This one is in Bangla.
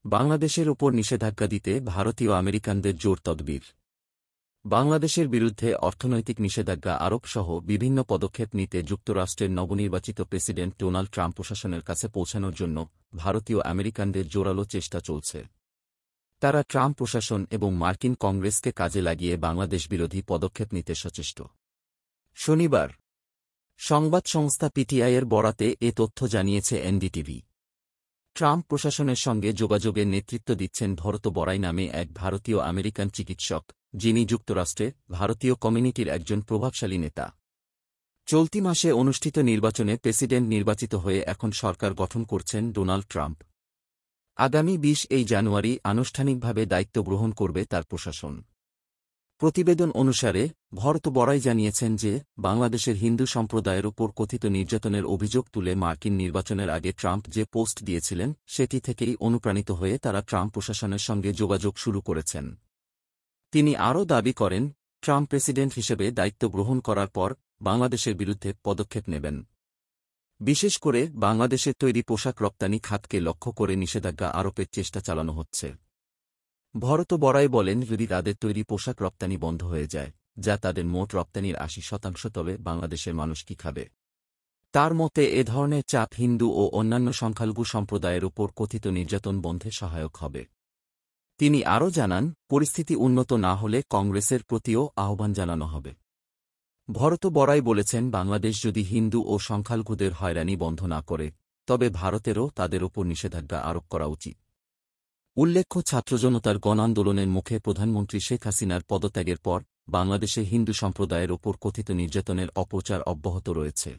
বাংলাদেশের ওপর নিষেধাজ্ঞা দিতে ভারতীয় আমেরিকানদের জোর তদবির। বাংলাদেশের বিরুদ্ধে অর্থনৈতিক নিষেধাজ্ঞা আরোপসহ বিভিন্ন পদক্ষেপ নিতে যুক্তরাষ্ট্রের নবনির্বাচিত প্রেসিডেন্ট ডোনাল্ড ট্রাম্প প্রশাসনের কাছে পৌঁছানোর জন্য ভারতীয় আমেরিকানদের জোরালো চেষ্টা চলছে। তারা ট্রাম্প প্রশাসন এবং মার্কিন কংগ্রেসকে কাজে লাগিয়ে বাংলাদেশ বিরোধী পদক্ষেপ নিতে সচেষ্ট। শনিবার সংবাদ সংস্থা পিটিআইয়ের বরাতে এ তথ্য জানিয়েছে এনডিটিভি। ট্রাম্প প্রশাসনের সঙ্গে যোগাযোগের নেতৃত্ব দিচ্ছেন ভরত বড়াই নামে এক ভারতীয় আমেরিকান চিকিৎসক, যিনি যুক্তরাষ্ট্রে ভারতীয় কমিউনিটির একজন প্রভাবশালী নেতা। চলতি মাসে অনুষ্ঠিত নির্বাচনে প্রেসিডেন্ট নির্বাচিত হয়ে এখন সরকার গঠন করছেন ডোনাল্ড ট্রাম্প। আগামী ২০ জানুয়ারি আনুষ্ঠানিকভাবে দায়িত্ব গ্রহণ করবে তার প্রশাসন। প্রতিবেদন অনুসারে ভরত বড়াই জানিয়েছেন যে বাংলাদেশের হিন্দু সম্প্রদায়ের ওপর কথিত নির্যাতনের অভিযোগ তুলে মার্কিন নির্বাচনের আগে ট্রাম্প যে পোস্ট দিয়েছিলেন সেটি থেকেই অনুপ্রাণিত হয়ে তারা ট্রাম্প প্রশাসনের সঙ্গে যোগাযোগ শুরু করেছেন। তিনি আরও দাবি করেন, ট্রাম্প প্রেসিডেন্ট হিসেবে দায়িত্ব গ্রহণ করার পর বাংলাদেশের বিরুদ্ধে পদক্ষেপ নেবেন। বিশেষ করে বাংলাদেশের তৈরি পোশাক রপ্তানি খাতকে লক্ষ্য করে নিষেধাজ্ঞা আরোপের চেষ্টা চালানো হচ্ছে। ভরত বড়াই বলেন, যদি তাদের তৈরি পোশাক রপ্তানি বন্ধ হয়ে যায়, যা তাদের মোট রপ্তানির ৮০%, তবে বাংলাদেশের মানুষ কি খাবে? তার মতে এ ধরনের চাপ হিন্দু ও অন্যান্য সংখ্যালঘু সম্প্রদায়ের ওপর কথিত নির্যাতন বন্ধে সহায়ক হবে। তিনি আরও জানান, পরিস্থিতি উন্নত না হলে কংগ্রেসের প্রতিও আহ্বান জানানো হবে। ভরত বড়াই বলেছেন, বাংলাদেশ যদি হিন্দু ও সংখ্যালঘুদের হয়রানি বন্ধ না করে, তবে ভারতেরও তাদের ওপর নিষেধাজ্ঞা আরোপ করা উচিত। উল্লেখ্য, ছাত্রজনতার গণ আন্দোলনের মুখে প্রধানমন্ত্রী শেখ হাসিনার পদত্যাগের পর বাংলাদেশে হিন্দু সম্প্রদায়ের ওপর কথিত নির্যাতনের অপপ্রচার অব্যাহত রয়েছে।